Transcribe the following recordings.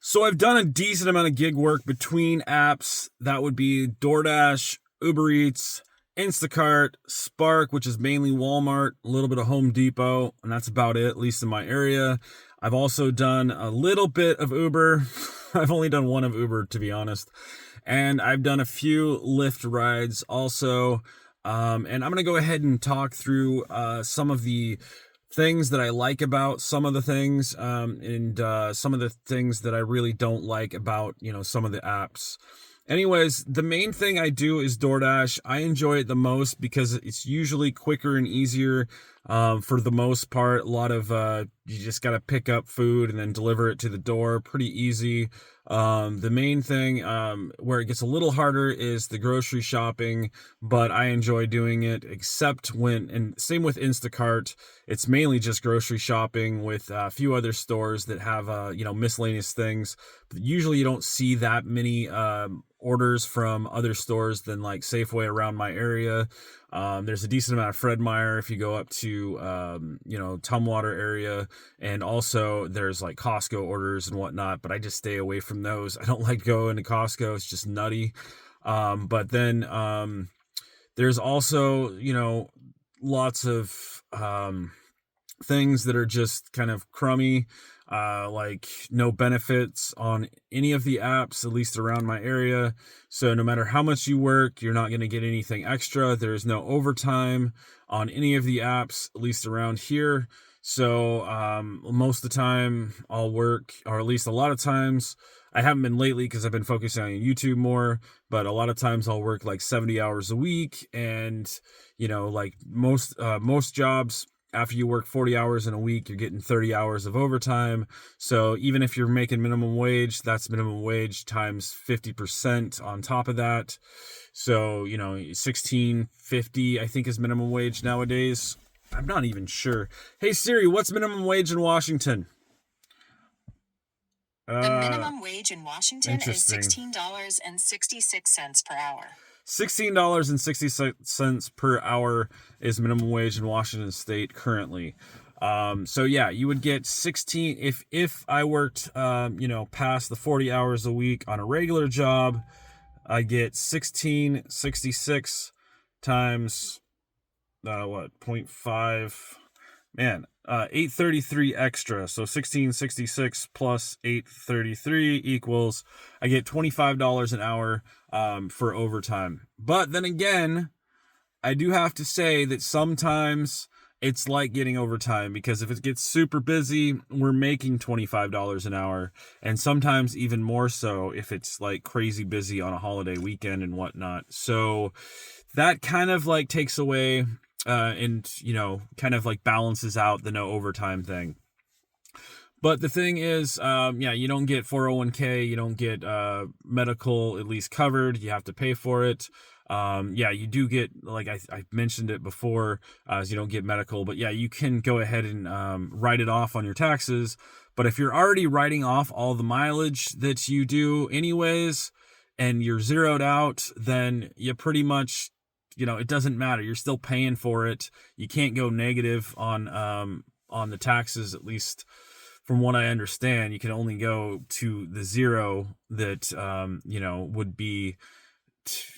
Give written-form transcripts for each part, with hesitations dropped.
So I've done a decent amount of gig work between apps. That would be DoorDash, Uber Eats, Instacart, Spark, which is mainly Walmart, a little bit of Home Depot, and that's about it, at least in my area. I've also done a little bit of Uber. I've only done one of Uber, to be honest. And I've done a few Lyft rides also. And I'm going to go ahead and talk through some of the things that I like about some of the things, and some of the things that I really don't like about, some of the apps. Anyways, the main thing I do is DoorDash. I enjoy it the most because it's usually quicker and easier. For the most part, a lot of you just got to pick up food and then deliver it to the door. Pretty easy. The main thing where it gets a little harder is the grocery shopping, but I enjoy doing it, except and same with Instacart. It's mainly just grocery shopping with a few other stores that have, miscellaneous things. But usually you don't see that many orders from other stores than like Safeway around my area. There's a decent amount of Fred Meyer if you go up to, Tumwater area. And also there's like Costco orders and whatnot, but I just stay away from those. I don't like going to Costco. It's just nutty. But then there's also, lots of things that are just kind of crummy. Like no benefits on any of the apps, at least around my area. So no matter how much you work, you're not going to get anything extra. There's no overtime on any of the apps, at least around here. So most of the time I'll work, or at least a lot of times. I haven't been lately because I've been focusing on YouTube more, but a lot of times I'll work like 70 hours a week. And, like most jobs, after you work 40 hours in a week, you're getting 30 hours of overtime. So even if you're making minimum wage, that's minimum wage times 50% on top of that. So, $16.50, I think, is minimum wage nowadays. I'm not even sure. Hey Siri, what's minimum wage in Washington? The minimum wage in Washington is $16.66 per hour. $16.60 per hour is minimum wage in Washington State currently. So yeah, you would get 16 if I worked past the 40 hours a week on a regular job. I get 1666 times 0.5, man, 833 extra. So 1666 plus 833 equals, I get $25 an hour for overtime. But then again, I do have to say that sometimes it's like getting overtime, because if it gets super busy, we're making $25 an hour, and sometimes even more so if it's like crazy busy on a holiday weekend and whatnot. So that kind of like takes away and kind of like balances out the no overtime thing. But the thing is, you don't get 401k, you don't get medical at least covered. You have to pay for it. You do get, like I mentioned it before, you don't get medical, but yeah, you can go ahead and write it off on your taxes. But if you're already writing off all the mileage that you do anyways, and you're zeroed out, then you pretty much, it doesn't matter. You're still paying for it. You can't go negative on the taxes, at least from what I understand. You can only go to the zero that, would be.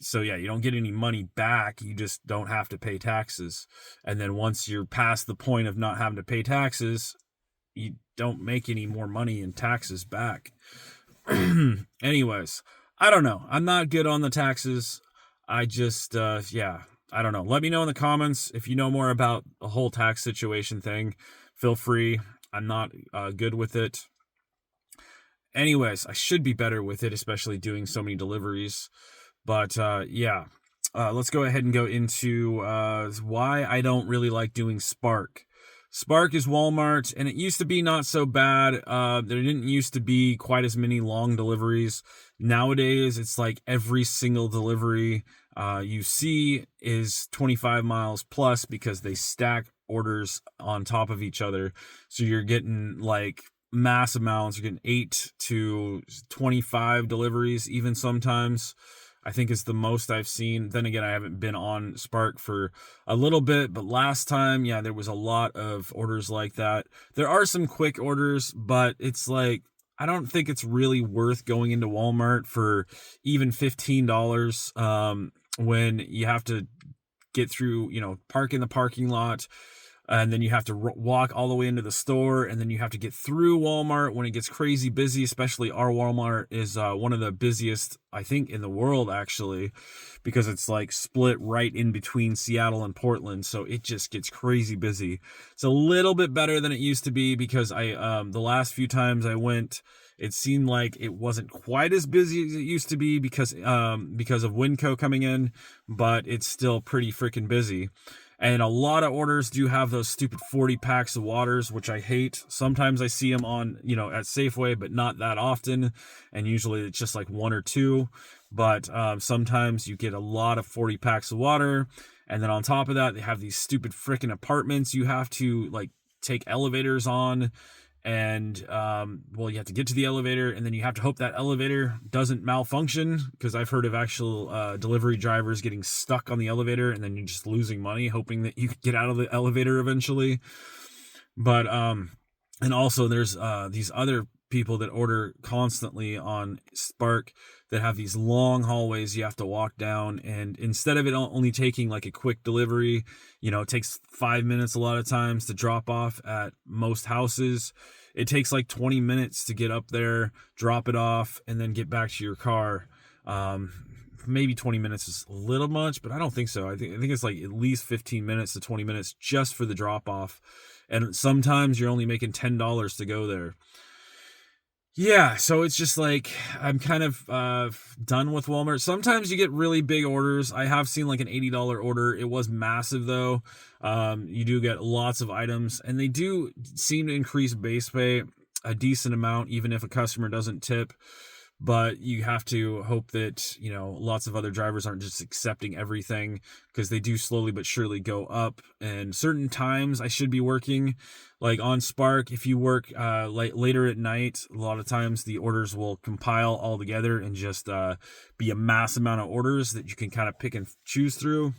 So yeah, you don't get any money back. You just don't have to pay taxes. And then once you're past the point of not having to pay taxes, you don't make any more money in taxes back. Anyways, I don't know. I'm not good on the taxes. I just, I don't know. Let me know in the comments if you know more about the whole tax situation thing. Feel free. I'm not good with it. Anyways, I should be better with it, especially doing so many deliveries. But let's go ahead and go into why I don't really like doing Spark. Spark is Walmart, and it used to be not so bad. There didn't used to be quite as many long deliveries. Nowadays, it's like every single delivery you see is 25 miles plus, because they stack orders on top of each other. So you're getting like mass amounts. You're getting 8 to 25 deliveries, even sometimes. I think it's the most I've seen. Then again, I haven't been on Spark for a little bit, but last time, there was a lot of orders like that. There are some quick orders, but it's like I don't think it's really worth going into Walmart for even $15 when you have to get through, park in the parking lot, and then you have to walk all the way into the store, and then you have to get through Walmart when it gets crazy busy. Especially our Walmart is one of the busiest, I think, in the world, actually, because it's like split right in between Seattle and Portland, so it just gets crazy busy. It's a little bit better than it used to be, because the last few times I went, it seemed like it wasn't quite as busy as it used to be because of Winco coming in, but it's still pretty freaking busy. And a lot of orders do have those stupid 40 packs of waters, which I hate. Sometimes I see them on, at Safeway, but not that often. And usually it's just like one or two. But sometimes you get a lot of 40 packs of water. And then on top of that, they have these stupid freaking apartments you have to like take elevators on. And you have to get to the elevator, and then you have to hope that elevator doesn't malfunction, because I've heard of actual delivery drivers getting stuck on the elevator, and then you're just losing money hoping that you get out of the elevator eventually. But and also there's these other people that order constantly on Spark that have these long hallways you have to walk down, and instead of it only taking like a quick delivery, it takes 5 minutes a lot of times to drop off at most houses. It takes like 20 minutes to get up there, drop it off, and then get back to your car. Maybe 20 minutes is a little much, but I don't think so. I think it's like at least 15 minutes to 20 minutes just for the drop off. And sometimes you're only making $10 to go there. Yeah, so it's just like I'm kind of done with Walmart. Sometimes you get really big orders. I have seen like an $80 order. It was massive though. You do get lots of items, and they do seem to increase base pay a decent amount, even if a customer doesn't tip. But you have to hope that, lots of other drivers aren't just accepting everything, because they do slowly but surely go up. And certain times I should be working, like on Spark, if you work later at night, a lot of times the orders will compile all together and just be a mass amount of orders that you can kind of pick and choose through.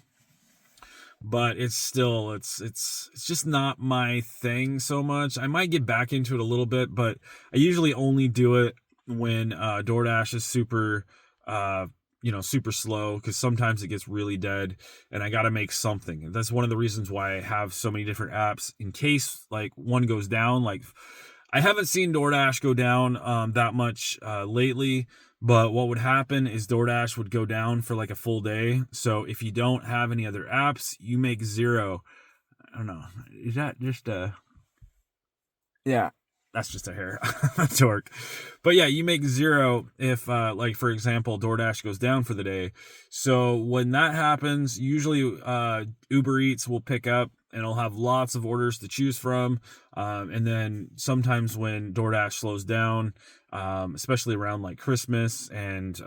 But it's still, it's just not my thing so much. I might get back into it a little bit, but I usually only do it when DoorDash is super slow, because sometimes it gets really dead and I got to make something. And that's one of the reasons why I have so many different apps, in case like one goes down. Like, I haven't seen DoorDash go down that much lately, but what would happen is DoorDash would go down for like a full day. So if you don't have any other apps, you make zero. I don't know. Is that just yeah, that's just a hair torque. But yeah, you make zero if like, for example, DoorDash goes down for the day. So when that happens, usually Uber Eats will pick up and it'll have lots of orders to choose from. And then sometimes when DoorDash slows down, especially around like Christmas, and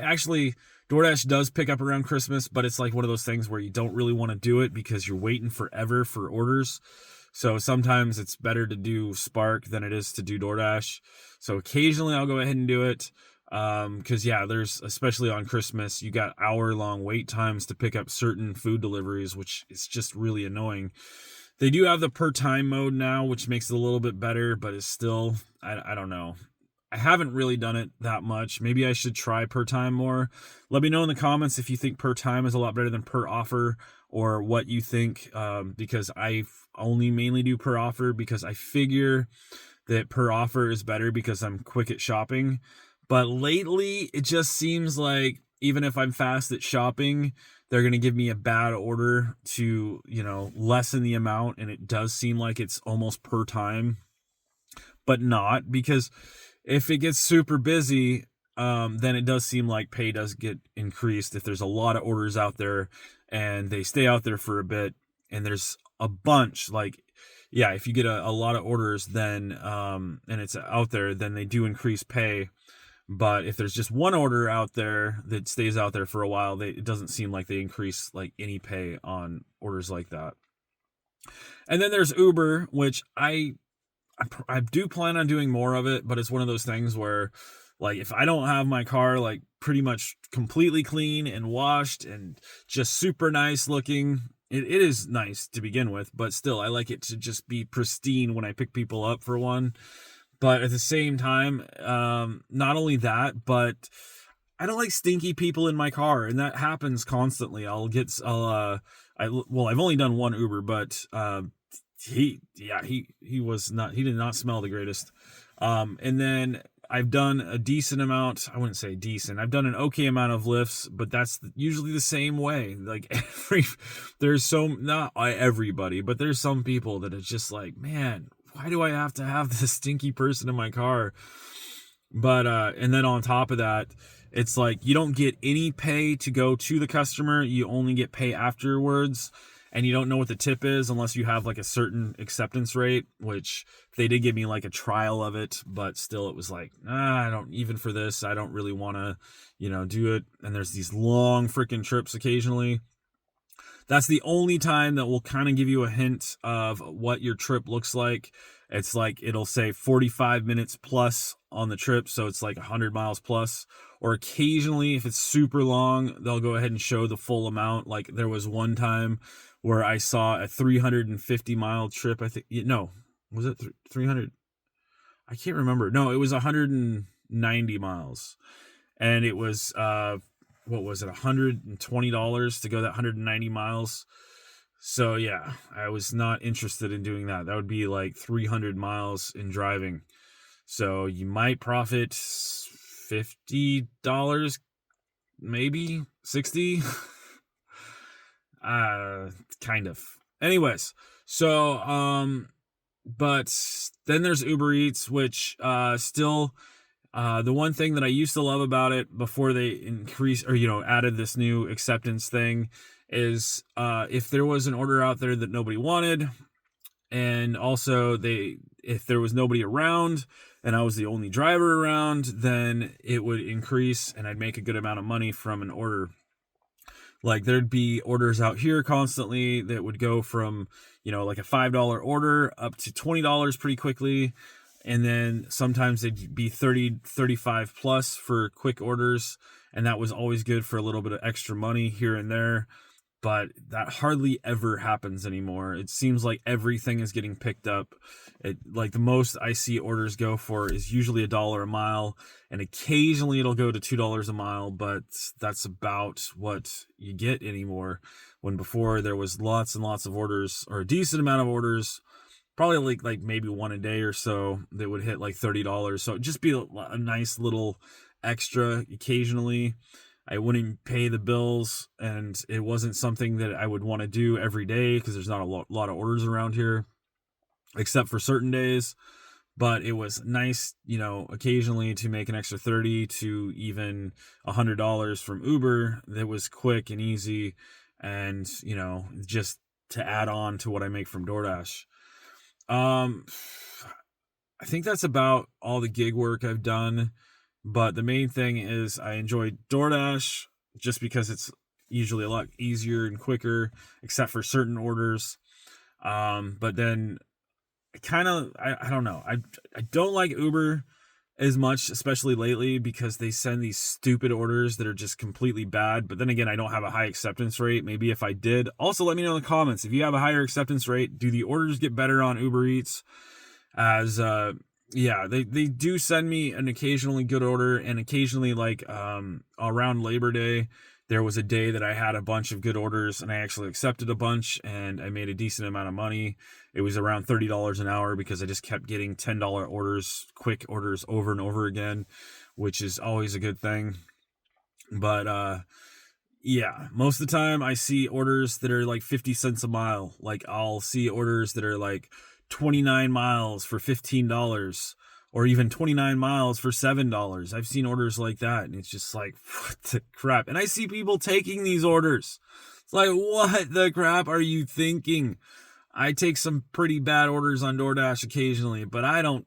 actually DoorDash does pick up around Christmas, but it's like one of those things where you don't really want to do it because you're waiting forever for orders. So sometimes it's better to do Spark than it is to do DoorDash. So occasionally I'll go ahead and do it. Because there's, especially on Christmas, you got hour-long wait times to pick up certain food deliveries, which is just really annoying. They do have the per time mode now, which makes it a little bit better, but it's still, I don't know. I haven't really done it that much. Maybe I should try per time more. Let me know in the comments if you think per time is a lot better than per offer, or what you think, because I only mainly do per offer because I figure that per offer is better because I'm quick at shopping. But lately, it just seems like even if I'm fast at shopping, they're going to give me a bad order to, lessen the amount. And it does seem like it's almost per time, but not, because if it gets super busy, then it does seem like pay does get increased if there's a lot of orders out there and they stay out there for a bit, and there's a bunch, like, yeah, if you get a lot of orders, then and it's out there, then they do increase pay. But if there's just one order out there that stays out there for a while, it doesn't seem like they increase like any pay on orders like that. And then there's Uber, which I do plan on doing more of it, but it's one of those things where, like, if I don't have my car like pretty much completely clean and washed and just super nice looking, it is nice to begin with, but still, I like it to just be pristine when I pick people up for one. But at the same time, not only that, but I don't like stinky people in my car, and that happens constantly. I've only done one Uber, but he did not smell the greatest. And then I've done a decent amount. I wouldn't say decent. I've done an okay amount of lifts, but that's usually the same way. Like not everybody, but there's some people that it's just like, man, why do I have to have this stinky person in my car? But and then on top of that, it's like you don't get any pay to go to the customer. You only get pay afterwards, and you don't know what the tip is unless you have like a certain acceptance rate, which they did give me like a trial of it, but still it was like, even for this, I don't really want to, do it. And there's these long freaking trips occasionally. That's the only time that will kind of give you a hint of what your trip looks like. It's like it'll say 45 minutes plus on the trip, so it's like 100 miles plus. Or occasionally, if it's super long, they'll go ahead and show the full amount. Like there was one time where I saw a 350-mile trip. I think, no, was it 300? I can't remember. No, it was 190 miles. And it was, what was it, $120 to go that 190 miles. So yeah, I was not interested in doing that. That would be like 300 miles in driving. So you might profit $50, maybe 60. Kind of. Anyways, so but then there's Uber Eats, which still the one thing that I used to love about it before they increased or added this new acceptance thing is if there was an order out there that nobody wanted, and also if there was nobody around and I was the only driver around, then it would increase and I'd make a good amount of money from an order. Like there'd be orders out here constantly that would go from, like a $5 order up to $20 pretty quickly. And then sometimes they'd be 30, 35 plus for quick orders. And that was always good for a little bit of extra money here and there. But that hardly ever happens anymore. It seems like everything is getting picked up. Like the most I see orders go for is usually $1 a mile, and occasionally it'll go to $2 a mile, but that's about what you get anymore. When before there was lots and lots of orders, or a decent amount of orders, probably like maybe one a day or so, that would hit like $30. So it'd just be a nice little extra occasionally. I wouldn't pay the bills, and it wasn't something that I would want to do every day because there's not a lot of orders around here, except for certain days. But it was nice, occasionally to make an extra 30 to even $100 from Uber. That was quick and easy, and just to add on to what I make from DoorDash. I think that's about all the gig work I've done. But the main thing is I enjoy DoorDash just because it's usually a lot easier and quicker, except for certain orders. But then I don't know. I don't like Uber as much, especially lately, because they send these stupid orders that are just completely bad. But then again, I don't have a high acceptance rate. Maybe if I did. Also, let me know in the comments. If you have a higher acceptance rate, do the orders get better on Uber Eats? Yeah, they do send me an occasionally good order, and occasionally like around Labor Day, there was a day that I had a bunch of good orders and I actually accepted a bunch and I made a decent amount of money. It was around $30 an hour because I just kept getting $10 orders, quick orders over and over again, which is always a good thing. But yeah, most of the time I see orders that are like 50 cents a mile. Like I'll see orders that are like 29 miles for $15, or even 29 miles for $7. I've seen orders like that, and it's just like, what the crap? And I see people taking these orders. It's like, what the crap are you thinking? I take some pretty bad orders on DoorDash occasionally, but I don't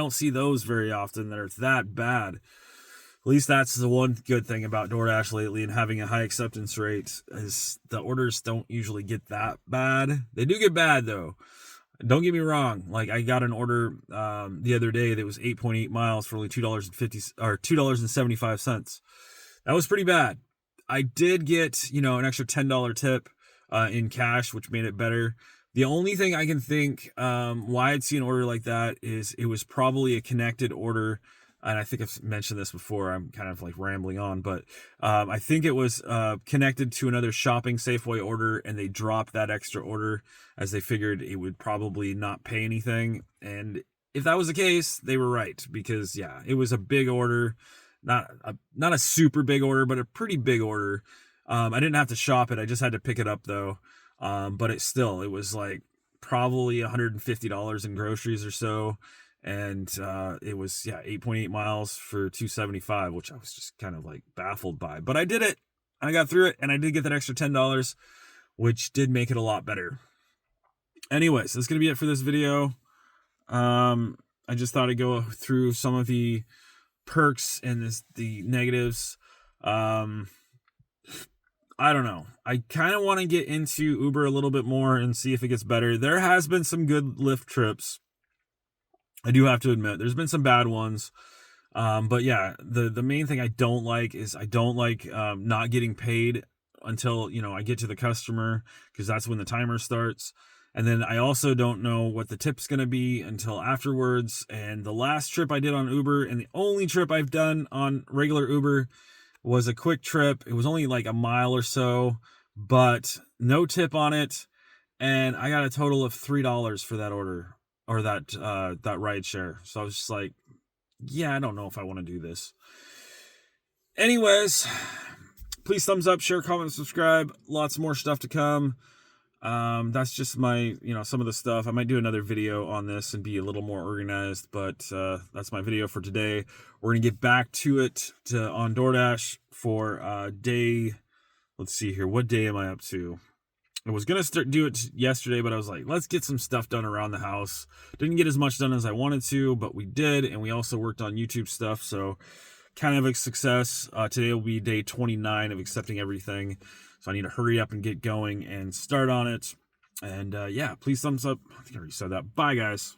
see those very often that are that bad. At least that's the one good thing about DoorDash lately, and having a high acceptance rate, is the orders don't usually get that bad. They do get bad though. Don't get me wrong. Like I got an order the other day that was 8.8 miles for only $2.75. That was pretty bad. I did get, an extra $10 tip in cash, which made it better. The only thing I can think why I'd see an order like that is it was probably a connected order. And I think I've mentioned this before. I'm kind of like rambling on, but I think it was connected to another shopping Safeway order, and they dropped that extra order as they figured it would probably not pay anything. And if that was the case, they were right, because yeah, it was a big order, not a super big order, but a pretty big order. I didn't have to shop it. I just had to pick it up though. But it was like probably $150 in groceries or so. And it was 8.8 miles for $275, which I was just kind of like baffled by. But I did it. I got through it, and I did get that extra $10, which did make it a lot better. Anyways, that's gonna be it for this video. I just thought I'd go through some of the perks and the negatives. I don't know. I kind of want to get into Uber a little bit more and see if it gets better. There has been some good Lyft trips. I do have to admit, there's been some bad ones. But yeah, the main thing I don't like is not getting paid until, I get to the customer, because that's when the timer starts. And then I also don't know what the tip's going to be until afterwards. And the last trip I did on Uber, and the only trip I've done on regular Uber, was a quick trip. It was only like a mile or so, but no tip on it. And I got a total of $3 for that order, or that rideshare. So I was just like, yeah, I don't know if I want to do this. Anyways, please thumbs up, share, comment, subscribe. Lots more stuff to come. That's just my, some of the stuff. I might do another video on this and be a little more organized, but that's my video for today. We're gonna get back to it on DoorDash for day. Let's see here. What day am I up to? I was gonna do it yesterday, but I was like, let's get some stuff done around the house. Didn't get as much done as I wanted to, but we did, and we also worked on YouTube stuff, so kind of a success. Today will be day 29 of accepting everything. So I need to hurry up and get going and start on it. And please thumbs up. I think I already said that. Bye, guys.